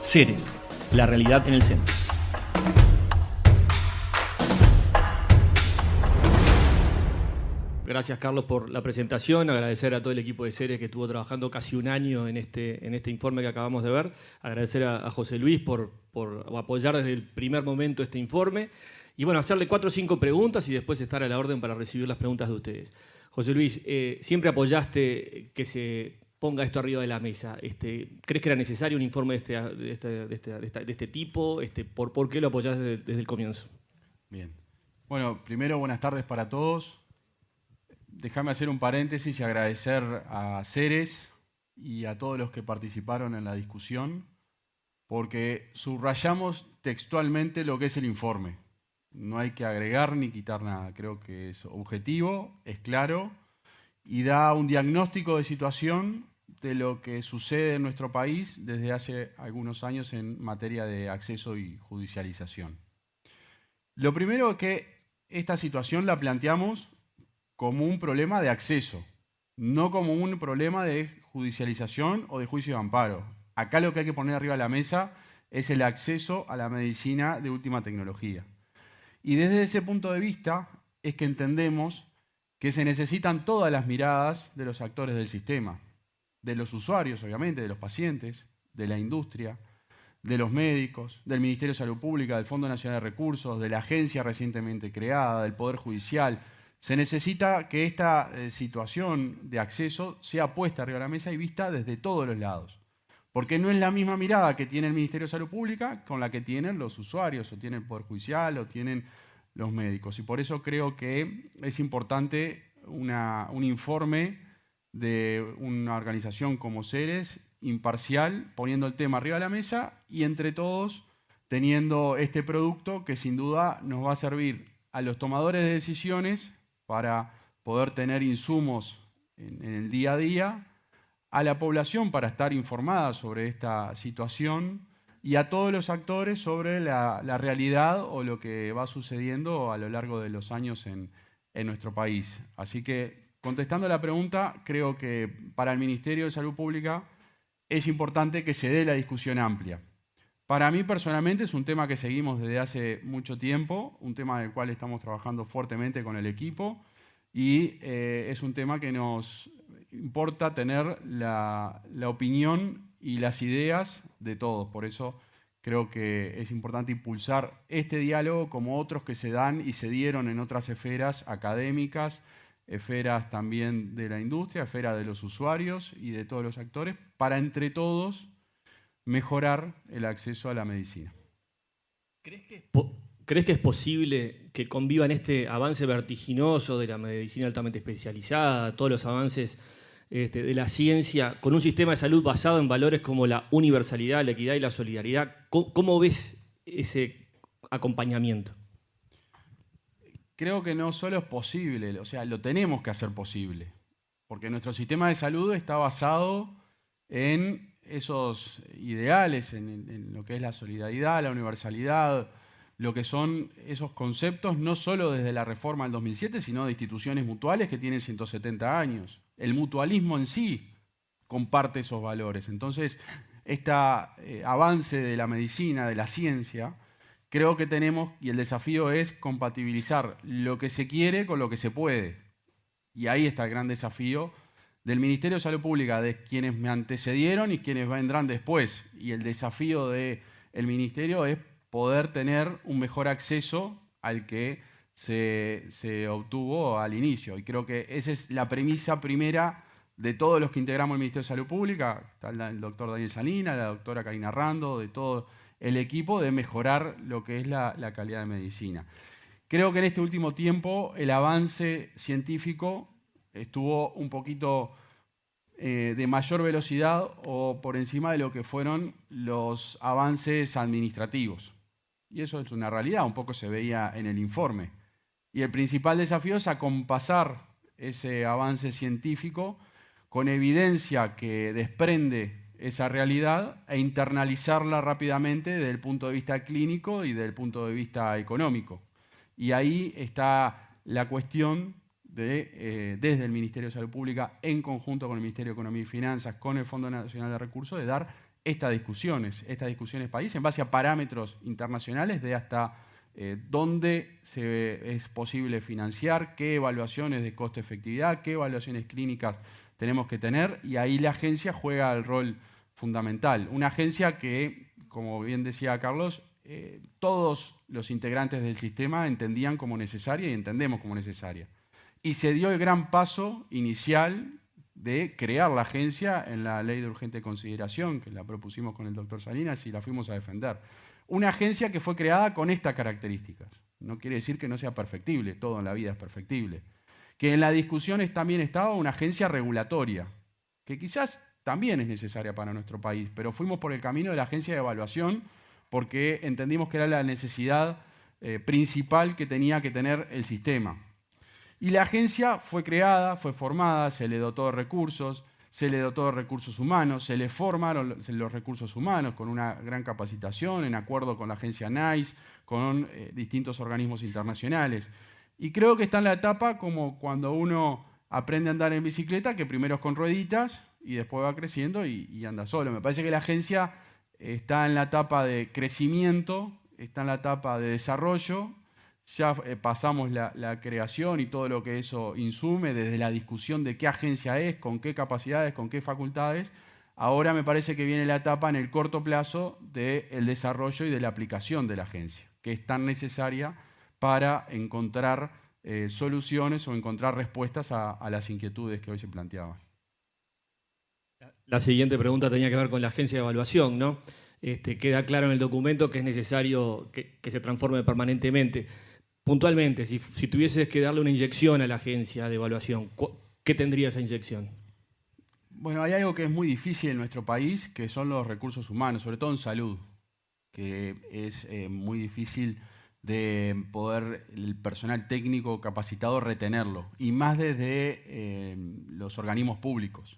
Ceres, la realidad en el centro. Gracias, Carlos, por la presentación. Agradecer a todo el equipo de Ceres que estuvo trabajando casi un año en este informe que acabamos de ver. Agradecer a José Luis por apoyar desde el primer momento este informe. Y bueno, hacerle 4 o 5 preguntas y después estar a la orden para recibir las preguntas de ustedes. José Luis, siempre apoyaste que se ponga esto arriba de la mesa. ¿Crees que era necesario un informe de este tipo? ¿Por qué lo apoyás desde el comienzo? Bien. Bueno, primero, buenas tardes para todos. Déjame hacer un paréntesis y agradecer a Ceres y a todos los que participaron en la discusión, porque subrayamos textualmente lo que es el informe. No hay que agregar ni quitar nada. Creo que es objetivo, es claro y da un diagnóstico de situación de lo que sucede en nuestro país desde hace algunos años en materia de acceso y judicialización. Lo primero es que esta situación la planteamos como un problema de acceso, no como un problema de judicialización o de juicio de amparo. Acá lo que hay que poner arriba de la mesa es el acceso a la medicina de última tecnología. Y desde ese punto de vista es que entendemos que se necesitan todas las miradas de los actores del sistema, de los usuarios, obviamente, de los pacientes, de la industria, de los médicos, del Ministerio de Salud Pública, del Fondo Nacional de Recursos, de la agencia recientemente creada, del Poder Judicial. Se necesita que esta situación de acceso sea puesta arriba de la mesa y vista desde todos los lados. Porque no es la misma mirada que tiene el Ministerio de Salud Pública con la que tienen los usuarios, o tiene el Poder Judicial, o tienen los médicos. Y por eso creo que es importante un informe de una organización como Ceres, imparcial, poniendo el tema arriba de la mesa y entre todos teniendo este producto que sin duda nos va a servir a los tomadores de decisiones para poder tener insumos en el día a día, a la población para estar informada sobre esta situación y a todos los actores sobre la realidad o lo que va sucediendo a lo largo de los años en nuestro país. Así que, contestando a la pregunta, creo que para el Ministerio de Salud Pública es importante que se dé la discusión amplia. Para mí personalmente es un tema que seguimos desde hace mucho tiempo, un tema del cual estamos trabajando fuertemente con el equipo y es un tema que nos importa tener la opinión y las ideas de todos. Por eso creo que es importante impulsar este diálogo como otros que se dan y se dieron en otras esferas académicas, esferas también de la industria, esferas de los usuarios y de todos los actores, para entre todos mejorar el acceso a la medicina. ¿Crees que es posible que convivan este avance vertiginoso de la medicina altamente especializada, todos los avances de la ciencia, con un sistema de salud basado en valores como la universalidad, la equidad y la solidaridad? ¿Cómo ves ese acompañamiento? Creo que no solo es posible, o sea, lo tenemos que hacer posible, porque nuestro sistema de salud está basado en esos ideales, en lo que es la solidaridad, la universalidad, lo que son esos conceptos, no solo desde la reforma del 2007, sino de instituciones mutuales que tienen 170 años. El mutualismo en sí comparte esos valores. Entonces, este avance de la medicina, de la ciencia, creo que tenemos, y el desafío es compatibilizar lo que se quiere con lo que se puede. Y ahí está el gran desafío del Ministerio de Salud Pública, de quienes me antecedieron y quienes vendrán después. Y el desafío del Ministerio es poder tener un mejor acceso al que se obtuvo al inicio. Y creo que esa es la premisa primera de todos los que integramos el Ministerio de Salud Pública. Está el doctor Daniel Salinas, la doctora Karina Rando, de todo el equipo, de mejorar lo que es la calidad de medicina. Creo que en este último tiempo el avance científico estuvo un poquito de mayor velocidad o por encima de lo que fueron los avances administrativos. Y eso es una realidad, un poco se veía en el informe. Y el principal desafío es acompasar ese avance científico con evidencia que desprende esa realidad e internalizarla rápidamente desde el punto de vista clínico y desde el punto de vista económico. Y ahí está la cuestión desde el Ministerio de Salud Pública, en conjunto con el Ministerio de Economía y Finanzas, con el Fondo Nacional de Recursos, de dar estas discusiones país en base a parámetros internacionales de hasta dónde es posible financiar, qué evaluaciones de costo-efectividad, qué evaluaciones clínicas tenemos que tener, y ahí la agencia juega el rol fundamental. Una agencia que, como bien decía Carlos, todos los integrantes del sistema entendían como necesaria y entendemos como necesaria. Y se dio el gran paso inicial de crear la agencia en la Ley de Urgente Consideración, que la propusimos con el doctor Salinas y la fuimos a defender. Una agencia que fue creada con estas características. No quiere decir que no sea perfectible, todo en la vida es perfectible. Que en la discusión también estaba una agencia regulatoria, que quizás también es necesaria para nuestro país, pero fuimos por el camino de la agencia de evaluación porque entendimos que era la necesidad principal que tenía que tener el sistema. Y la agencia fue creada, fue formada, se le dotó de recursos, se le dotó de recursos humanos, se le formaron los recursos humanos con una gran capacitación, en acuerdo con la agencia NICE, con distintos organismos internacionales. Y creo que está en la etapa como cuando uno aprende a andar en bicicleta, que primero es con rueditas y después va creciendo y anda solo. Me parece que la agencia está en la etapa de crecimiento, está en la etapa de desarrollo. Ya pasamos la creación y todo lo que eso insume, desde la discusión de qué agencia es, con qué capacidades, con qué facultades. Ahora me parece que viene la etapa en el corto plazo del desarrollo y de la aplicación de la agencia, que es tan necesaria para encontrar soluciones o encontrar respuestas a las inquietudes que hoy se planteaban. La siguiente pregunta tenía que ver con la agencia de evaluación, ¿no? Queda claro en el documento que es necesario que se transforme permanentemente. Puntualmente, si tuvieses que darle una inyección a la agencia de evaluación, ¿qué tendría esa inyección? Bueno, hay algo que es muy difícil en nuestro país, que son los recursos humanos, sobre todo en salud, que es muy difícil de poder el personal técnico capacitado retenerlo, y más desde los organismos públicos.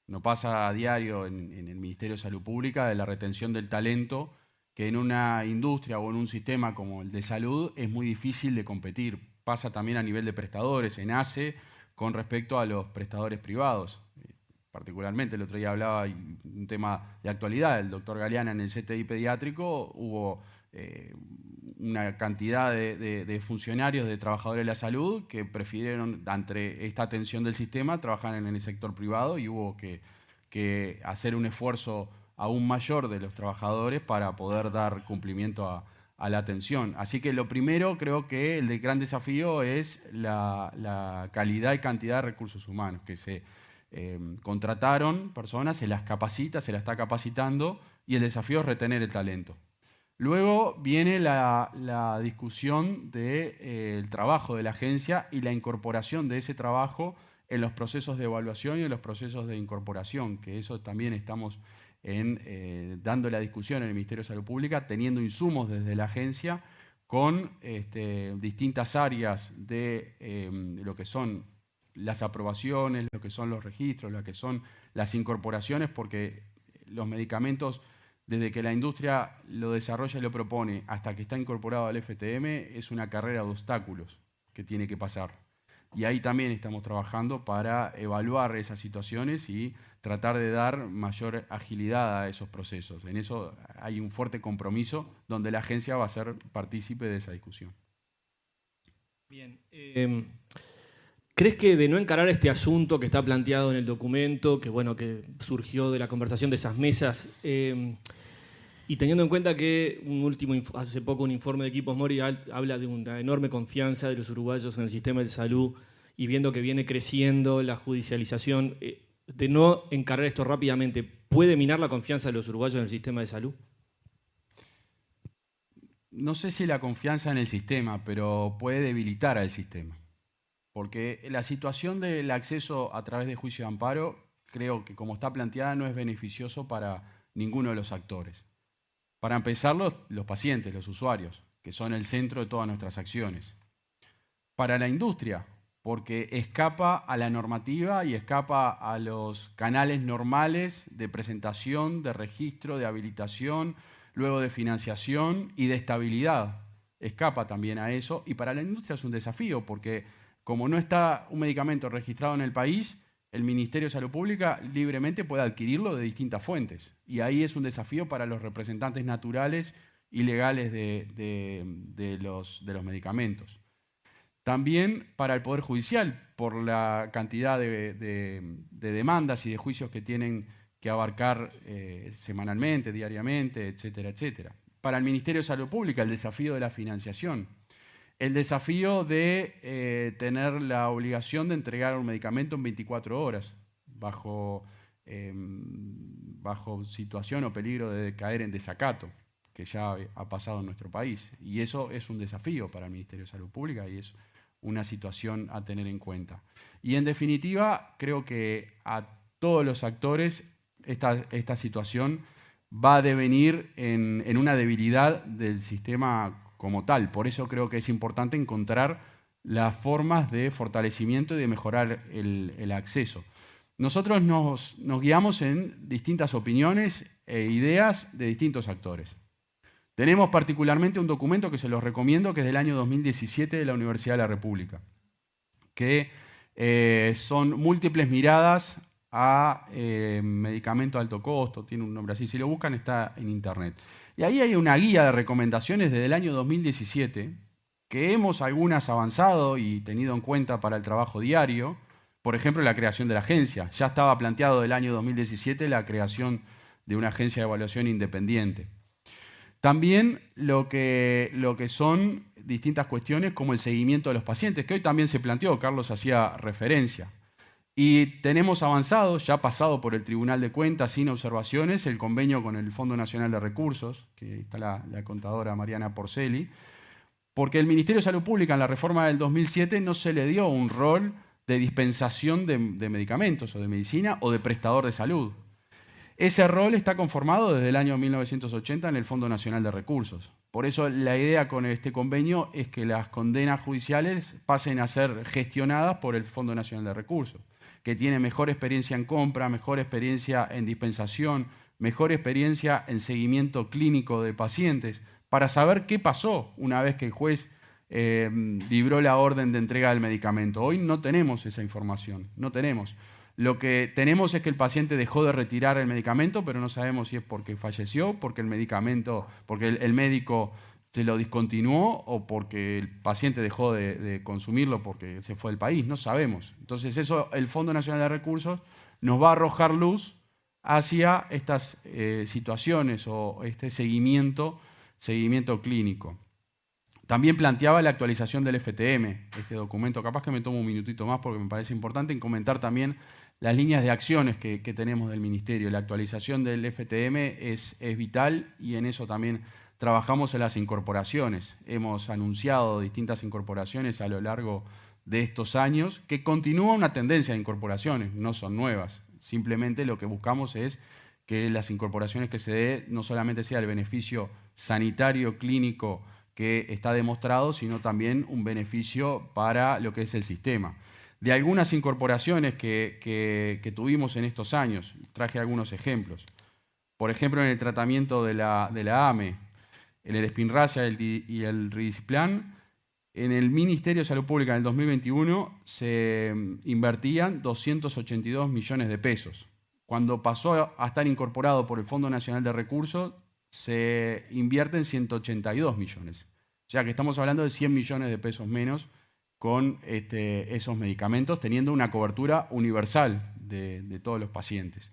No pasa a diario en el Ministerio de Salud Pública de la retención del talento, que en una industria o en un sistema como el de salud es muy difícil de competir. Pasa también a nivel de prestadores, en ACE, con respecto a los prestadores privados. Particularmente, el otro día hablaba un tema de actualidad, el doctor Galeana en el CTI pediátrico, hubo una cantidad de funcionarios, de trabajadores de la salud, que prefirieron, ante esta atención del sistema, trabajar en el sector privado, y hubo que hacer un esfuerzo aún mayor de los trabajadores para poder dar cumplimiento a la atención. Así que lo primero, creo que el gran desafío es la calidad y cantidad de recursos humanos, que se contrataron personas, se las capacita, se las está capacitando, y el desafío es retener el talento. Luego viene la discusión del trabajo de la agencia y la incorporación de ese trabajo en los procesos de evaluación y en los procesos de incorporación, que eso también estamos dando la discusión en el Ministerio de Salud Pública, teniendo insumos desde la agencia con distintas áreas de lo que son las aprobaciones, lo que son los registros, lo que son las incorporaciones, porque los medicamentos, desde que la industria lo desarrolla y lo propone hasta que está incorporado al FTM, es una carrera de obstáculos que tiene que pasar. Y ahí también estamos trabajando para evaluar esas situaciones y tratar de dar mayor agilidad a esos procesos. En eso hay un fuerte compromiso donde la agencia va a ser partícipe de esa discusión. Bien. ¿Crees que de no encarar este asunto que está planteado en el documento, que surgió de la conversación de esas mesas, y teniendo en cuenta que hace poco un informe de Equipos Mori habla de una enorme confianza de los uruguayos en el sistema de salud, y viendo que viene creciendo la judicialización, de no encarar esto rápidamente, ¿puede minar la confianza de los uruguayos en el sistema de salud? No sé si la confianza en el sistema, pero puede debilitar al sistema. Porque la situación del acceso a través de juicio de amparo, creo que como está planteada, no es beneficioso para ninguno de los actores. Para empezar, los pacientes, los usuarios, que son el centro de todas nuestras acciones. Para la industria, porque escapa a la normativa y escapa a los canales normales de presentación, de registro, de habilitación, luego de financiación y de estabilidad. Escapa también a eso, y para la industria es un desafío, porque como no está un medicamento registrado en el país, el Ministerio de Salud Pública libremente puede adquirirlo de distintas fuentes. Y ahí es un desafío para los representantes naturales y legales de los medicamentos. También para el Poder Judicial, por la cantidad de demandas y de juicios que tienen que abarcar semanalmente, diariamente, etcétera, etcétera. Para el Ministerio de Salud Pública, el desafío de la financiación. El desafío de tener la obligación de entregar un medicamento en 24 horas, bajo situación o peligro de caer en desacato, que ya ha pasado en nuestro país. Y eso es un desafío para el Ministerio de Salud Pública y es una situación a tener en cuenta. Y en definitiva, creo que a todos los actores esta situación va a devenir en una debilidad del sistema como tal. Por eso creo que es importante encontrar las formas de fortalecimiento y de mejorar el acceso. Nosotros nos guiamos en distintas opiniones e ideas de distintos actores. Tenemos particularmente un documento que se los recomiendo, que es del año 2017 de la Universidad de la República, que son múltiples miradas a medicamento de alto costo, tiene un nombre así, si lo buscan está en internet. Y ahí hay una guía de recomendaciones desde el año 2017, que hemos algunas avanzado y tenido en cuenta para el trabajo diario. Por ejemplo, la creación de la agencia. Ya estaba planteado del año 2017 la creación de una agencia de evaluación independiente. También lo que son distintas cuestiones como el seguimiento de los pacientes, que hoy también se planteó, Carlos hacía referencia. Y tenemos avanzado, ya pasado por el Tribunal de Cuentas sin observaciones, el convenio con el Fondo Nacional de Recursos, que está la contadora Mariana Porceli, porque el Ministerio de Salud Pública en la reforma del 2007 no se le dio un rol de dispensación de medicamentos o de medicina o de prestador de salud. Ese rol está conformado desde el año 1980 en el Fondo Nacional de Recursos. Por eso la idea con este convenio es que las condenas judiciales pasen a ser gestionadas por el Fondo Nacional de Recursos, que tiene mejor experiencia en compra, mejor experiencia en dispensación, mejor experiencia en seguimiento clínico de pacientes, para saber qué pasó una vez que el juez libró la orden de entrega del medicamento. Hoy no tenemos esa información, no tenemos. Lo que tenemos es que el paciente dejó de retirar el medicamento, pero no sabemos si es porque falleció, porque el médico se lo discontinuó o porque el paciente dejó de consumirlo porque se fue del país. No sabemos. Entonces eso el Fondo Nacional de Recursos nos va a arrojar luz hacia estas situaciones o este seguimiento clínico. También planteaba la actualización del FTM, este documento. Capaz que me tomo un minutito más porque me parece importante en comentar también las líneas de acciones que tenemos del Ministerio. La actualización del FTM es vital y en eso también trabajamos en las incorporaciones. Hemos anunciado distintas incorporaciones a lo largo de estos años, que continúa una tendencia de incorporaciones, no son nuevas. Simplemente lo que buscamos es que las incorporaciones que se dé no solamente sea el beneficio sanitario, clínico, que está demostrado, sino también un beneficio para lo que es el sistema. De algunas incorporaciones que tuvimos en estos años, traje algunos ejemplos. Por ejemplo, en el tratamiento de la AME, en el Spinraza y el Risdiplam, en el Ministerio de Salud Pública en el 2021 se invertían 282 millones de pesos. Cuando pasó a estar incorporado por el Fondo Nacional de Recursos, se invierten 182 millones. O sea que estamos hablando de 100 millones de pesos menos con esos medicamentos, teniendo una cobertura universal de todos los pacientes.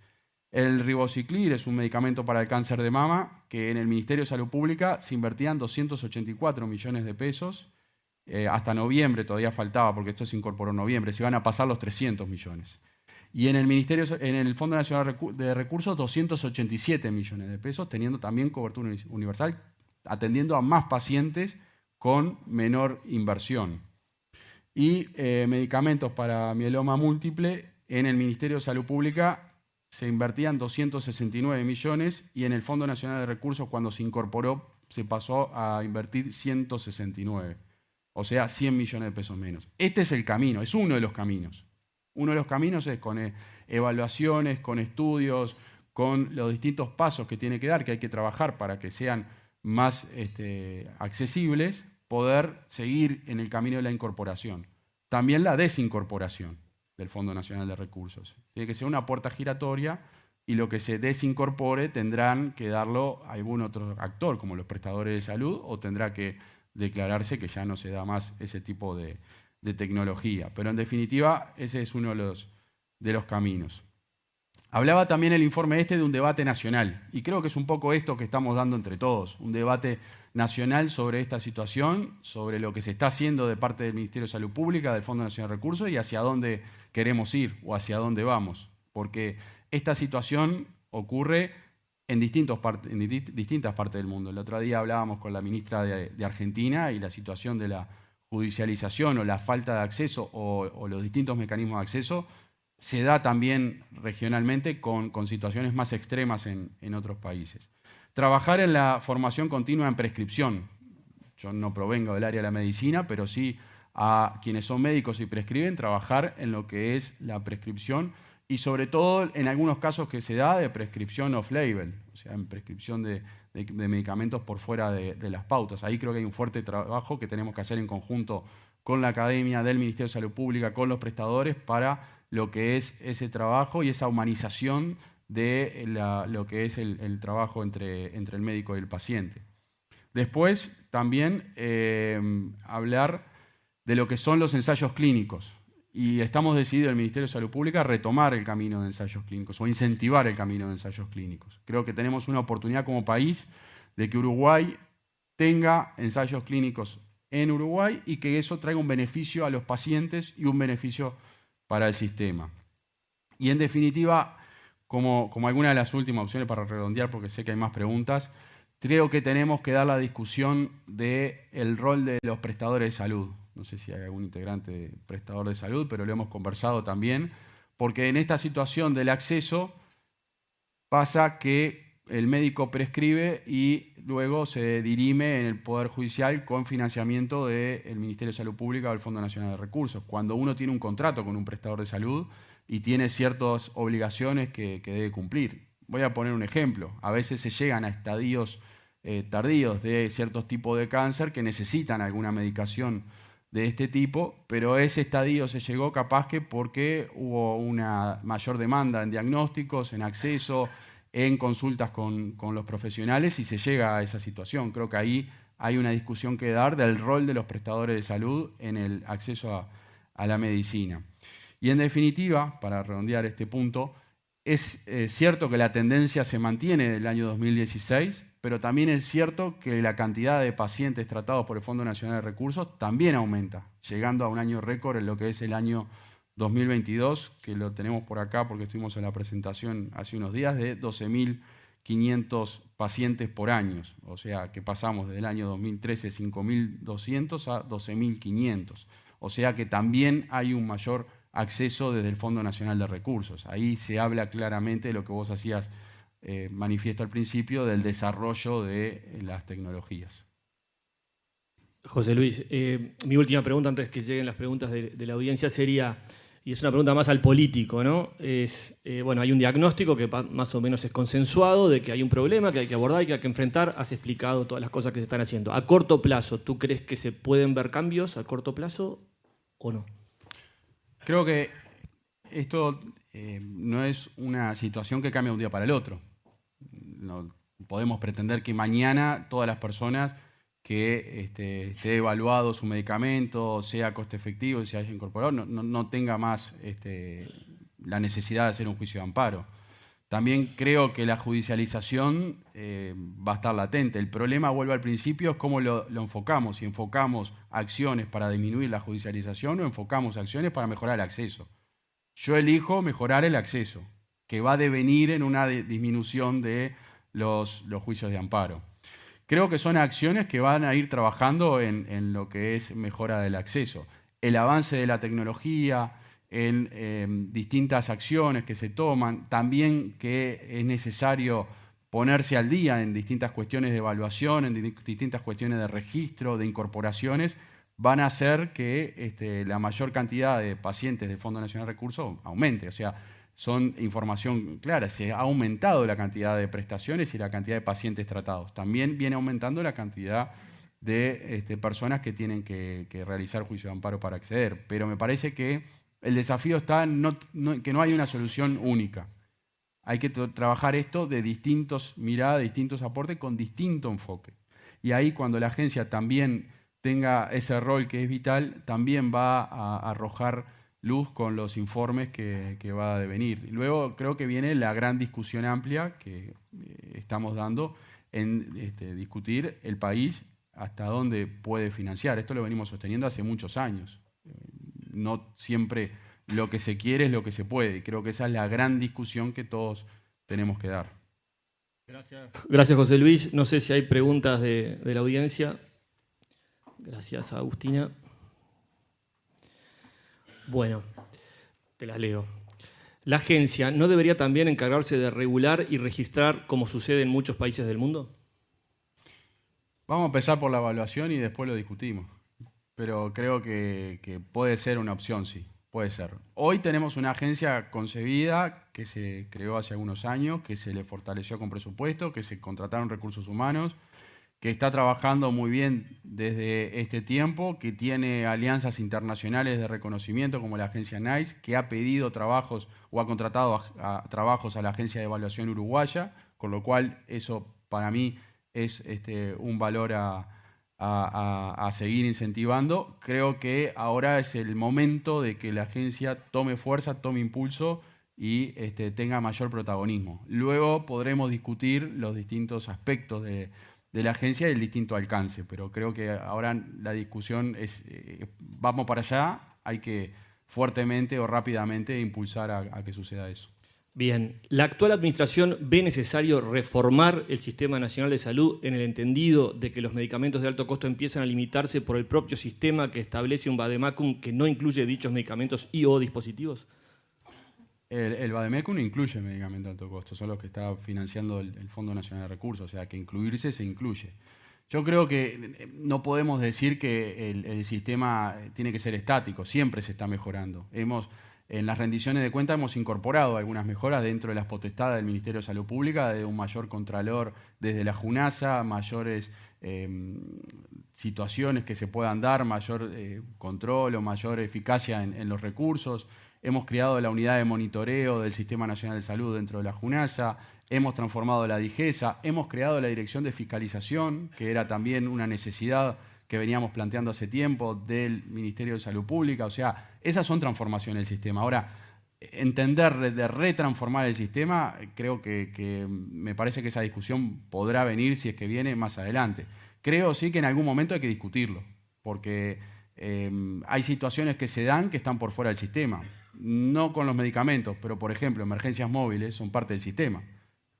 El ribociclir es un medicamento para el cáncer de mama que en el Ministerio de Salud Pública se invertían 284 millones de pesos. Hasta noviembre todavía faltaba, porque esto se incorporó en noviembre, se iban a pasar los 300 millones. Y en el Fondo Nacional de Recursos, 287 millones de pesos, teniendo también cobertura universal, atendiendo a más pacientes con menor inversión. Y medicamentos para mieloma múltiple, en el Ministerio de Salud Pública se invertían 269 millones y en el Fondo Nacional de Recursos, cuando se incorporó, se pasó a invertir 169. O sea, 100 millones de pesos menos. Este es el camino, es uno de los caminos. Uno de los caminos es con evaluaciones, con estudios, con los distintos pasos que tiene que dar, que hay que trabajar para que sean más accesibles, poder seguir en el camino de la incorporación. También la desincorporación. del Fondo Nacional de Recursos. Tiene que ser una puerta giratoria y lo que se desincorpore tendrán que darlo a algún otro actor, como los prestadores de salud, o tendrá que declararse que ya no se da más ese tipo de tecnología. Pero en definitiva, ese es uno de los caminos. Hablaba también el informe de un debate nacional, y creo que es un poco esto que estamos dando entre todos, un debate nacional sobre esta situación, sobre lo que se está haciendo de parte del Ministerio de Salud Pública, del Fondo Nacional de Recursos, y hacia dónde queremos ir o hacia dónde vamos. Porque esta situación ocurre en distintas partes del mundo. El otro día hablábamos con la ministra de Argentina y la situación de la judicialización o la falta de acceso o los distintos mecanismos de acceso se da también regionalmente con situaciones más extremas en otros países. Trabajar en la formación continua en prescripción. Yo no provengo del área de la medicina, pero sí a quienes son médicos y prescriben, trabajar en lo que es la prescripción y sobre todo en algunos casos que se da de prescripción off-label, o sea, en prescripción de medicamentos por fuera de las pautas. Ahí creo que hay un fuerte trabajo que tenemos que hacer en conjunto con la academia del Ministerio de Salud Pública, con los prestadores, para lo que es ese trabajo y esa humanización de lo que es el trabajo entre el médico y el paciente. Después, también hablar de lo que son los ensayos clínicos. Y estamos decididos, el Ministerio de Salud Pública, a retomar el camino de ensayos clínicos o incentivar el camino de ensayos clínicos. Creo que tenemos una oportunidad como país de que Uruguay tenga ensayos clínicos en Uruguay y que eso traiga un beneficio a los pacientes y un beneficio para el sistema. Y en definitiva, como alguna de las últimas opciones para redondear, porque sé que hay más preguntas, creo que tenemos que dar la discusión del rol de los prestadores de salud. No sé si hay algún integrante prestador de salud, pero lo hemos conversado también, porque en esta situación del acceso pasa que el médico prescribe y luego se dirime en el Poder Judicial con financiamiento del Ministerio de Salud Pública o del Fondo Nacional de Recursos. Cuando uno tiene un contrato con un prestador de salud y tiene ciertas obligaciones que debe cumplir. Voy a poner un ejemplo. A veces se llegan a estadios tardíos de ciertos tipos de cáncer que necesitan alguna medicación de este tipo, pero ese estadio se llegó capaz que porque hubo una mayor demanda en diagnósticos, en acceso, en consultas con los profesionales y se llega a esa situación. Creo que ahí hay una discusión que dar del rol de los prestadores de salud en el acceso a la medicina. Y en definitiva, para redondear este punto, es cierto que la tendencia se mantiene en el año 2016, pero también es cierto que la cantidad de pacientes tratados por el Fondo Nacional de Recursos también aumenta, llegando a un año récord en lo que es el año 2022, que lo tenemos por acá porque estuvimos en la presentación hace unos días, de 12.500 pacientes por año. O sea, que pasamos desde el año 2013 5.200 a 12.500. O sea que también hay un mayor acceso desde el Fondo Nacional de Recursos. Ahí se habla claramente de lo que vos hacías manifiesto al principio, del desarrollo de las tecnologías. José Luis, mi última pregunta antes que lleguen las preguntas de la audiencia sería, y es una pregunta más al político, ¿no? Bueno, hay un diagnóstico que más o menos es consensuado de que hay un problema que hay que abordar y que hay que enfrentar. Has explicado todas las cosas que se están haciendo. A corto plazo, ¿tú crees que se pueden ver cambios a corto plazo o no? Creo que esto no es una situación que cambia de un día para el otro. No podemos pretender que mañana todas las personas que esté evaluado su medicamento, sea coste efectivo y se haya incorporado, no tenga más la necesidad de hacer un juicio de amparo. También creo que la judicialización va a estar latente. El problema, vuelvo al principio, es cómo lo enfocamos. Si enfocamos acciones para disminuir la judicialización o enfocamos acciones para mejorar el acceso. Yo elijo mejorar el acceso, que va a devenir en una disminución de los juicios de amparo. Creo que son acciones que van a ir trabajando en lo que es mejora del acceso. El avance de la tecnología, en distintas acciones que se toman, también que es necesario ponerse al día en distintas cuestiones de evaluación, en distintas cuestiones de registro, de incorporaciones, van a hacer que la mayor cantidad de pacientes del Fondo Nacional de Recursos aumente. O sea, son información clara, se ha aumentado la cantidad de prestaciones y la cantidad de pacientes tratados. También viene aumentando la cantidad de personas que tienen que realizar juicio de amparo para acceder. Pero me parece que El desafío está en que no hay una solución única. Hay que trabajar esto de distintas miradas, distintos aportes, con distinto enfoque. Y ahí cuando la agencia también tenga ese rol que es vital, también va a arrojar luz con los informes que va a devenir. Y luego creo que viene la gran discusión amplia que estamos dando en discutir el país hasta dónde puede financiar. Esto lo venimos sosteniendo hace muchos años. No siempre lo que se quiere es lo que se puede. Y creo que esa es la gran discusión que todos tenemos que dar. Gracias, José Luis. No sé si hay preguntas de la audiencia. Gracias, Agustina. Bueno, te las leo. ¿La agencia no debería también encargarse de regular y registrar como sucede en muchos países del mundo? Vamos a empezar por la evaluación y después lo discutimos. Pero creo que puede ser una opción, sí. Puede ser. Hoy tenemos una agencia concebida que se creó hace algunos años, que se le fortaleció con presupuesto, que se contrataron recursos humanos, que está trabajando muy bien desde este tiempo, que tiene alianzas internacionales de reconocimiento como la agencia NICE, que ha pedido trabajos o ha contratado trabajos a la agencia de evaluación uruguaya, con lo cual eso para mí es un valor a seguir incentivando. Creo que ahora es el momento de que la agencia tome fuerza, tome impulso y tenga mayor protagonismo. Luego podremos discutir los distintos aspectos de la agencia y el distinto alcance, pero creo que ahora la discusión es, vamos para allá, hay que fuertemente o rápidamente impulsar a que suceda eso. Bien, ¿la actual administración ve necesario reformar el Sistema Nacional de Salud en el entendido de que los medicamentos de alto costo empiezan a limitarse por el propio sistema que establece un vademecum que no incluye dichos medicamentos y o dispositivos? El vademecum incluye medicamentos de alto costo, son los que está financiando el Fondo Nacional de Recursos, o sea que incluirse se incluye. Yo creo que no podemos decir que el sistema tiene que ser estático, siempre se está mejorando. En las rendiciones de cuentas hemos incorporado algunas mejoras dentro de las potestades del Ministerio de Salud Pública, de un mayor contralor desde la JUNASA, mayores situaciones que se puedan dar, mayor control o mayor eficacia en los recursos. Hemos creado la unidad de monitoreo del Sistema Nacional de Salud dentro de la JUNASA, hemos transformado la DIGESA, hemos creado la Dirección de Fiscalización, que era también una necesidad que veníamos planteando hace tiempo del Ministerio de Salud Pública. O sea, esas son transformaciones del sistema. Ahora, entender de retransformar el sistema, creo que me parece que esa discusión podrá venir, si es que viene, más adelante. Creo sí que en algún momento hay que discutirlo, porque hay situaciones que se dan que están por fuera del sistema. No con los medicamentos, pero por ejemplo, emergencias móviles son parte del sistema.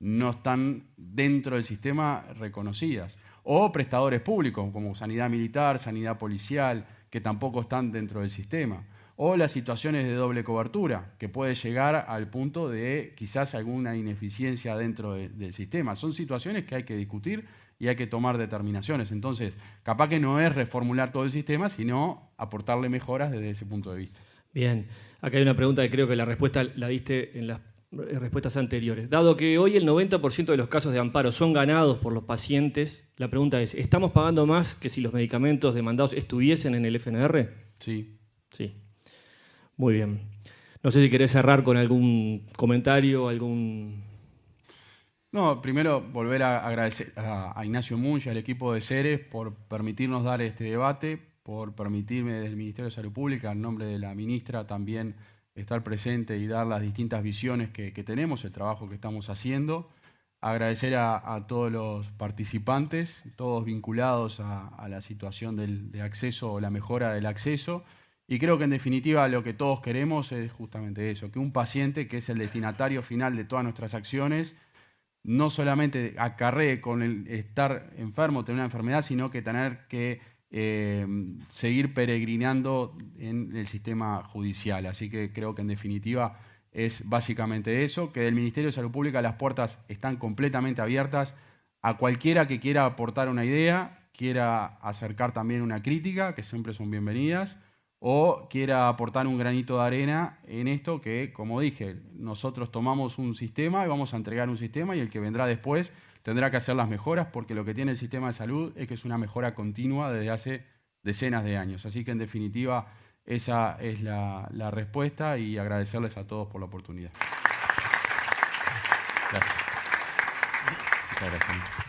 No están dentro del sistema reconocidas. O prestadores públicos, como sanidad militar, sanidad policial, que tampoco están dentro del sistema. O las situaciones de doble cobertura, que puede llegar al punto de quizás alguna ineficiencia dentro del sistema. Son situaciones que hay que discutir y hay que tomar determinaciones. Entonces, capaz que no es reformular todo el sistema, sino aportarle mejoras desde ese punto de vista. Bien, acá hay una pregunta que creo que la respuesta la diste en las respuestas anteriores. Dado que hoy el 90% de los casos de amparo son ganados por los pacientes, la pregunta es, ¿estamos pagando más que si los medicamentos demandados estuviesen en el FNR? Sí. Sí. Muy bien. No sé si querés cerrar con algún comentario, algún... No, primero volver a agradecer a Ignacio Munch y al equipo de Ceres por permitirnos dar este debate, por permitirme desde el Ministerio de Salud Pública, en nombre de la ministra, también estar presente y dar las distintas visiones que tenemos, el trabajo que estamos haciendo. Agradecer a todos los participantes, todos vinculados a la situación de acceso o la mejora del acceso. Y creo que en definitiva lo que todos queremos es justamente eso, que un paciente, que es el destinatario final de todas nuestras acciones, no solamente acarree con el estar enfermo, tener una enfermedad, sino que tener que seguir peregrinando en el sistema judicial. Así que creo que en definitiva es básicamente eso, que del Ministerio de Salud Pública las puertas están completamente abiertas a cualquiera que quiera aportar una idea, quiera acercar también una crítica, que siempre son bienvenidas, o quiera aportar un granito de arena en esto que, como dije, nosotros tomamos un sistema y vamos a entregar un sistema y el que vendrá después tendrá que hacer las mejoras, porque lo que tiene el sistema de salud es que es una mejora continua desde hace decenas de años. Así que, en definitiva, Esa es la respuesta y agradecerles a todos por la oportunidad. Gracias. Muchas gracias.